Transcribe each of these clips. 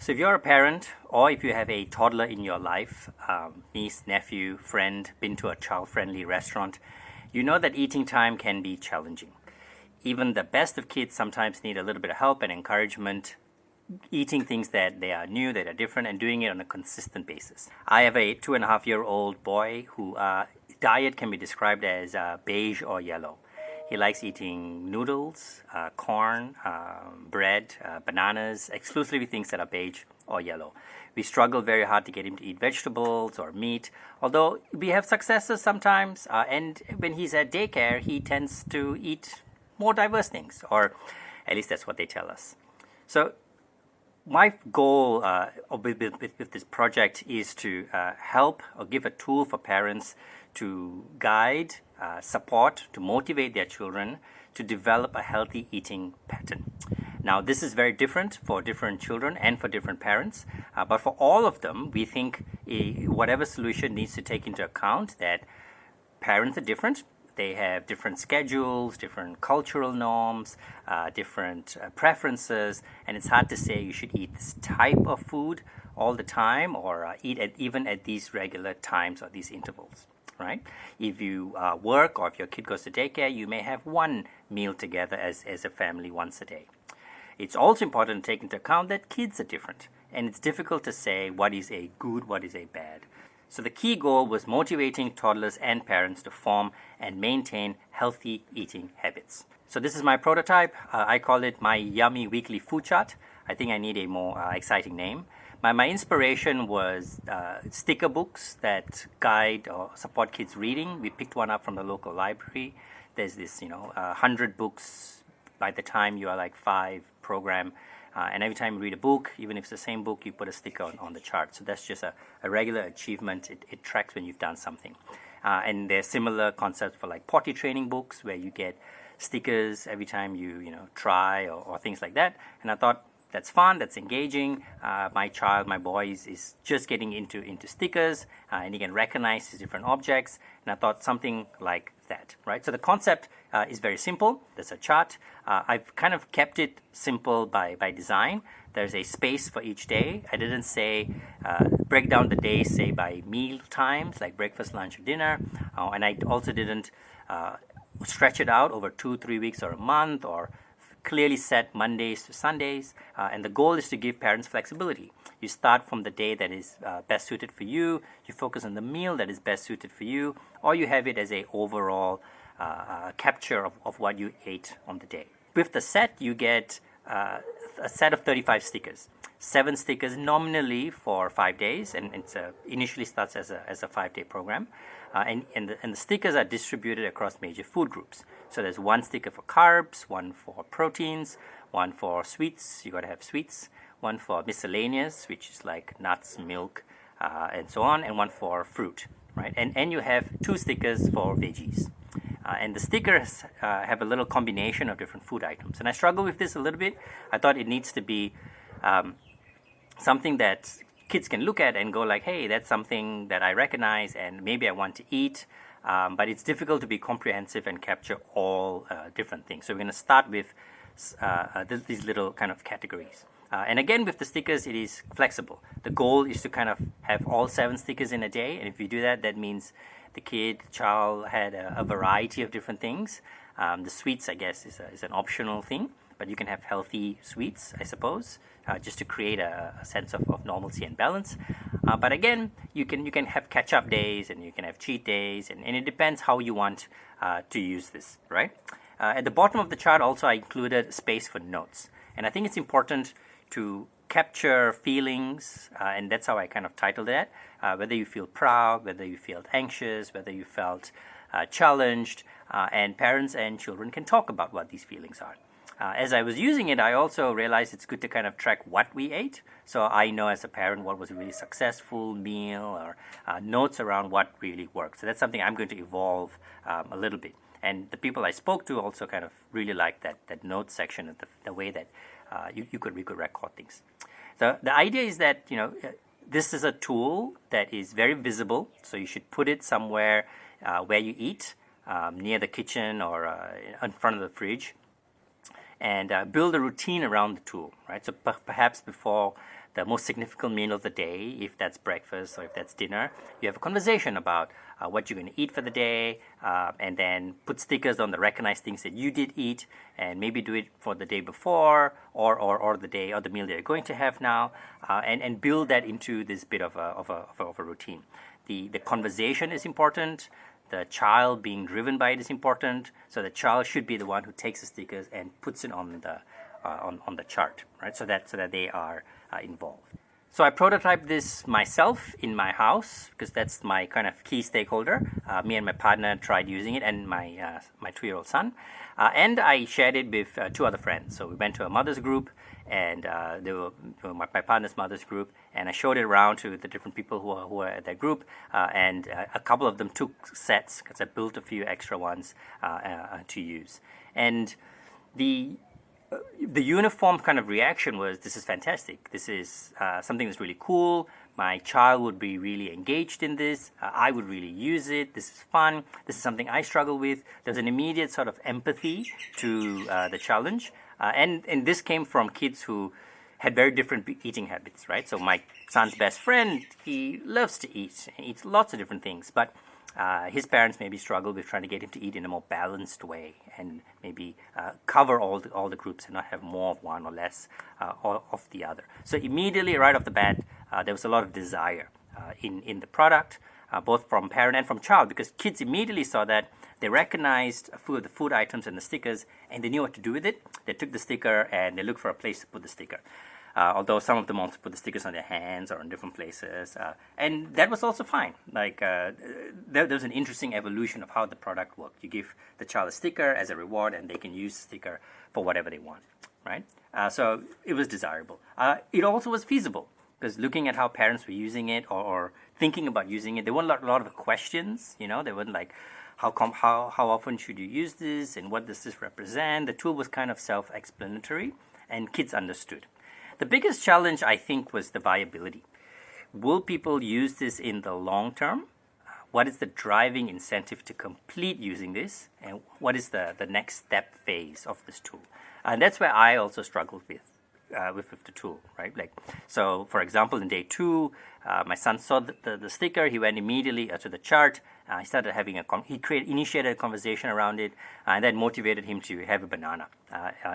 So if you're a parent or if you have a toddler in your life, niece, nephew, friend, been to a child-friendly restaurant, you know that eating time can be challenging. Even the best of kids sometimes need a little bit of help and encouragement eating things that they are new, that are different, and doing it on a consistent basis. I have a 2.5-year-old boy who diet can be described as beige or yellow. He likes eating noodles, corn, bread, bananas, exclusively things that are beige or yellow. We struggle very hard to get him to eat vegetables or meat, although we have successes sometimes. And when he's at daycare, he tends to eat more diverse things, or at least that's what they tell us. So my goal with this project is to help or give a tool for parents to guide, support, to motivate their children to develop a healthy eating pattern. Now, this is very different for different children and for different parents, but for all of them, we think whatever solution needs to take into account that parents are different. They have different schedules, different cultural norms, different preferences, and it's hard to say you should eat this type of food all the time or eat even at these regular times or these intervals, right? If you work or if your kid goes to daycare, you may have one meal together as a family once a day. It's also important to take into account that kids are different, and it's difficult to say what is a good, what is a bad. So the key goal was motivating toddlers and parents to form and maintain healthy eating habits. So this is my prototype. I call it my yummy weekly food chart. I think I need a more exciting name. My inspiration was sticker books that guide or support kids reading. We picked one up from the local library. There's this, 100 books by the time you are like 5 program. And every time you read a book, even if it's the same book, you put a sticker on the chart. So that's just a regular achievement. It tracks when you've done something. And there's similar concepts for like potty training books where you get stickers every time you try or things like that. And I thought that's fun, that's engaging. My boy is just getting into stickers and he can recognize his different objects. And I thought something like that, right? So the concept is very simple. There's a chart. I've kind of kept it simple by design. There's a space for each day. I didn't say break down the day, say by meal times, like breakfast, lunch, or dinner. And I also didn't stretch it out over 2-3 weeks or a month, or clearly set Mondays to Sundays. And the goal is to give parents flexibility. You start from the day that is best suited for you. You focus on the meal that is best suited for you, or you have it as a overall capture of what you ate on the day. With the set, you get a set of 35 stickers. 7 stickers nominally for 5 days, and it initially starts as a 5-day program. And the stickers are distributed across major food groups. So there's 1 sticker for carbs, 1 for proteins, 1 for sweets, you got to have sweets, 1 for miscellaneous, which is like nuts, milk, and so on, and 1 for fruit, right? And you have 2 stickers for veggies. And the stickers have a little combination of different food items. And I struggle with this a little bit. I thought it needs to be something that kids can look at and go like, hey, that's something that I recognize and maybe I want to eat. But it's difficult to be comprehensive and capture all different things. So we're going to start with these little kind of categories. And again, with the stickers, it is flexible. The goal is to kind of have all 7 stickers in a day. And if you do that, that means the child had a variety of different things. The sweets, I guess, is an optional thing. But you can have healthy sweets, I suppose, just to create a sense of normalcy and balance. But again, you can have catch-up days and you can have cheat days, and it depends how you want to use this, right? At the bottom of the chart also I included space for notes. And I think it's important to capture feelings, and that's how I kind of titled that, whether you feel proud, whether you felt anxious, whether you felt challenged, and parents and children can talk about what these feelings are. As I was using it, I also realized it's good to kind of track what we ate. So I know as a parent what was a really successful meal, or notes around what really worked. So that's something I'm going to evolve a little bit. And the people I spoke to also kind of really liked that notes section, and the way that we could record things. So the idea is that, this is a tool that is very visible. So you should put it somewhere where you eat, near the kitchen or in front of the fridge. And build a routine around the tool, right? So perhaps before the most significant meal of the day, if that's breakfast or if that's dinner, you have a conversation about what you're going to eat for the day, and then put stickers on the recognized things that you did eat, and maybe do it for the day before or the day or the meal that you're going to have now, and build that into this bit of a routine. The conversation is important. The child being driven by it is important. So the child should be the one who takes the stickers and puts it on the chart, right? So that they are involved. So I prototyped this myself in my house because that's my kind of key stakeholder. Me and my partner tried using it, and my 2-year-old son, and I shared it with 2 other friends. So we went to a mother's group, and they were my partner's mother's group, and I showed it around to the different people who were at that group, and a couple of them took sets because I built a few extra ones to use. And the uniform kind of reaction was, this is fantastic. This is something that's really cool. My child would be really engaged in this. I would really use it. This is fun. This is something I struggle with. There's an immediate sort of empathy to the challenge. And this came from kids who had very different eating habits, right? So my son's best friend, he loves to eat. He eats lots of different things, but his parents maybe struggle with trying to get him to eat in a more balanced way, and maybe cover all the groups and not have more of one or less of the other. So immediately, right off the bat, there was a lot of desire in the product, both from parent and from child, because kids immediately saw that. They recognized the food items and the stickers, and they knew what to do with it. They took the sticker and they looked for a place to put the sticker. Although some of them also put the stickers on their hands or in different places. And that was also fine. Like there was an interesting evolution of how the product worked. You give the child a sticker as a reward, and they can use the sticker for whatever they want, right? So it was desirable. It also was feasible, because looking at how parents were using it or thinking about using it, there weren't a lot of questions. They weren't like, how often should you use this, and what does this represent? The tool was kind of self-explanatory, and kids understood. The biggest challenge, I think, was the viability. Will people use this in the long term? What is the driving incentive to complete using this? And what is the next step phase of this tool? And that's where I also struggled with the tool, right? So for example, in day 2, my son saw the sticker. He went immediately to the chart. He started having initiated a conversation around it, and that motivated him to have a banana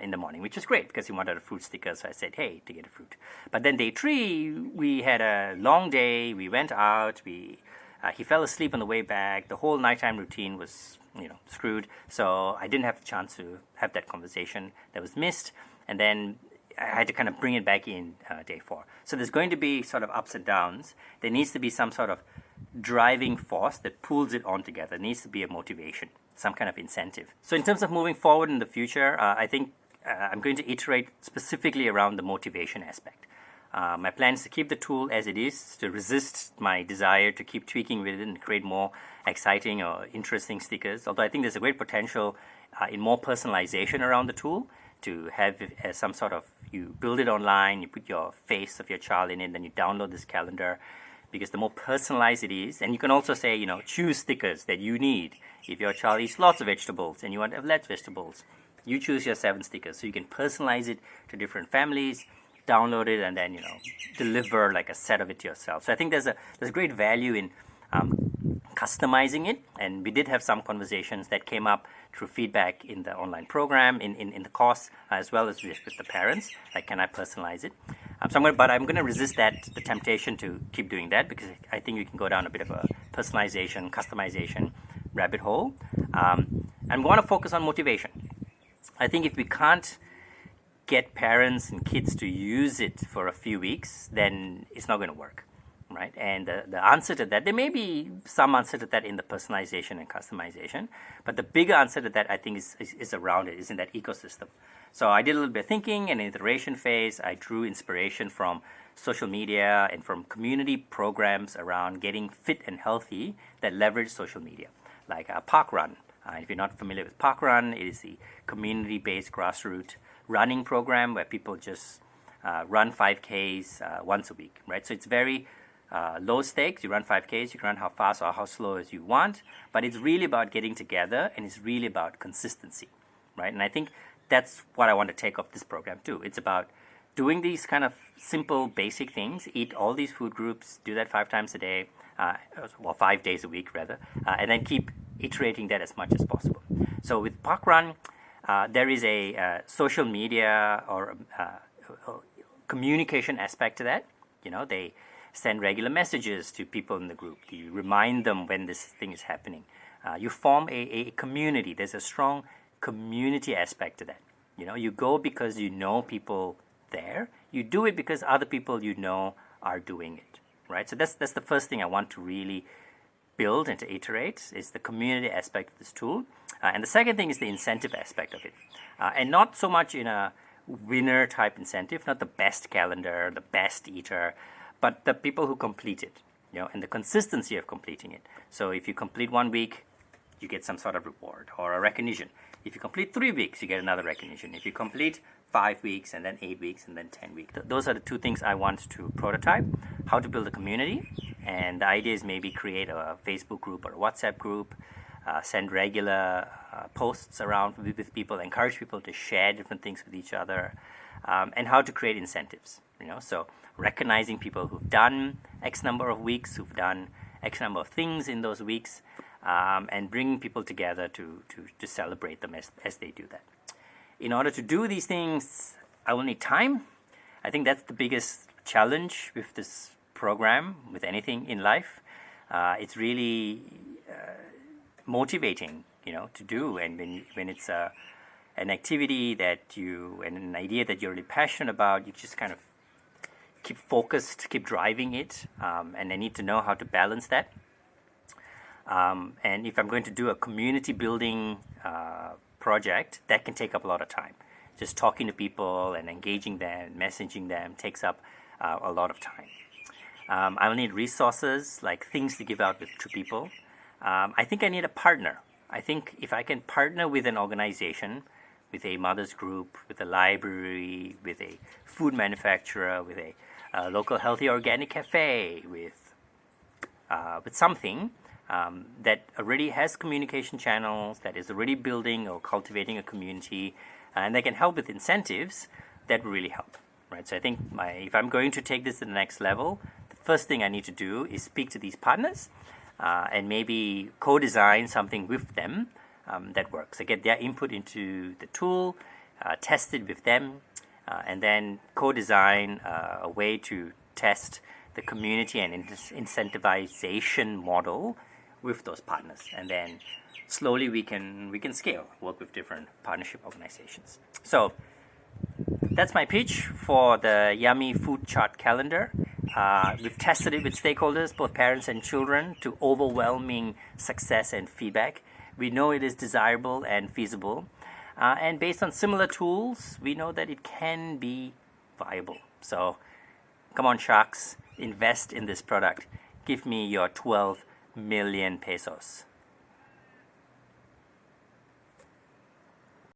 in the morning, which is great because he wanted a fruit sticker. So I said, hey, to get a fruit. But then day 3, we had a long day. We went out. He fell asleep on the way back. The whole nighttime routine was, screwed. So I didn't have the chance to have that conversation. That was missed. And then I had to kind of bring it back in day 4. So there's going to be sort of ups and downs. There needs to be some sort of driving force that pulls it on together. There needs to be a motivation, some kind of incentive. So in terms of moving forward in the future, I think I'm going to iterate specifically around the motivation aspect. My plan is to keep the tool as it is, to resist my desire to keep tweaking with it and create more exciting or interesting stickers. Although I think there's a great potential in more personalization around the tool, to have it as some sort of, you build it online, you put your face of your child in it, then you download this calendar, because the more personalized it is, and you can also say, choose stickers that you need. If your child eats lots of vegetables and you want to have less vegetables, you choose your 7 stickers. So you can personalize it to different families, download it, and then, deliver like a set of it to yourself. So I think there's a great value in customizing it, and we did have some conversations that came up through feedback in the online program, in the course, as well as with the parents. Like, can I personalize it? I'm going to resist the temptation to keep doing that, because I think you can go down a bit of a personalization, customization rabbit hole. And we want to focus on motivation. I think if we can't get parents and kids to use it for a few weeks, then it's not going to work. Right? And the answer to that, there may be some answer to that in the personalization and customization, but the bigger answer to that, I think, is around it, is in that ecosystem. So I did a little bit of thinking, and in the iteration phase, I drew inspiration from social media and from community programs around getting fit and healthy that leverage social media, like Park Run. If you're not familiar with Park Run, it is the community-based grassroots running program where people just run 5Ks once a week, right? So it's very low stakes. You run 5Ks, you can run how fast or how slow as you want, but it's really about getting together, and it's really about consistency, right? And I think that's what I want to take off this program too. It's about doing these kind of simple, basic things, eat all these food groups, do that 5 times a day, well, 5 days a week rather, and then keep iterating that as much as possible. So with Parkrun, there is a social media or communication aspect to that. They send regular messages to people in the group. You remind them when this thing is happening. You form a community. There's a strong community aspect to that. You go because you know people there. You do it because other people are doing it, right? So that's the first thing I want to really build and to iterate is the community aspect of this tool. And the second thing is the incentive aspect of it. And not so much in a winner type incentive, not the best calendar, the best eater, but the people who complete it, and the consistency of completing it. So if you complete 1 week, you get some sort of reward or a recognition. If you complete 3 weeks, you get another recognition. If you complete 5 weeks and then 8 weeks and then 10 weeks, those are the 2 things I want to prototype: how to build a community, and the idea is maybe create a Facebook group or a WhatsApp group, send regular posts around with people, encourage people to share different things with each other, and how to create incentives. So recognizing people who've done X number of weeks, who've done X number of things in those weeks, and bringing people together to celebrate them as they do that. In order to do these things, I will need time. I think that's the biggest challenge with this program, with anything in life. It's really motivating, to do, and when it's an activity and an idea that you're really passionate about, you just kind of keep focused, keep driving it, and I need to know how to balance that. And if I'm going to do a community building project, that can take up a lot of time. Just talking to people and engaging them, messaging them takes up a lot of time. I will need resources, like things to give out to people. I think I need a partner. I think if I can partner with an organization, with a mother's group, with a library, with a food manufacturer, with a local healthy organic cafe, with something that already has communication channels, that is already building or cultivating a community, and that can help with incentives, that will really help, right? So I think if I'm going to take this to the next level, the first thing I need to do is speak to these partners and maybe co-design something with them that works. I get their input into the tool, test it with them, and then co-design a way to test the community and incentivization model with those partners, and then slowly we can scale, work with different partnership organizations. So that's my pitch for the Yummy Food Chart Calendar. We've tested it with stakeholders, both parents and children, to overwhelming success and feedback. We know it is desirable and feasible, and based on similar tools, we know that it can be viable. So come on, sharks, invest in this product. Give me your 12 million pesos.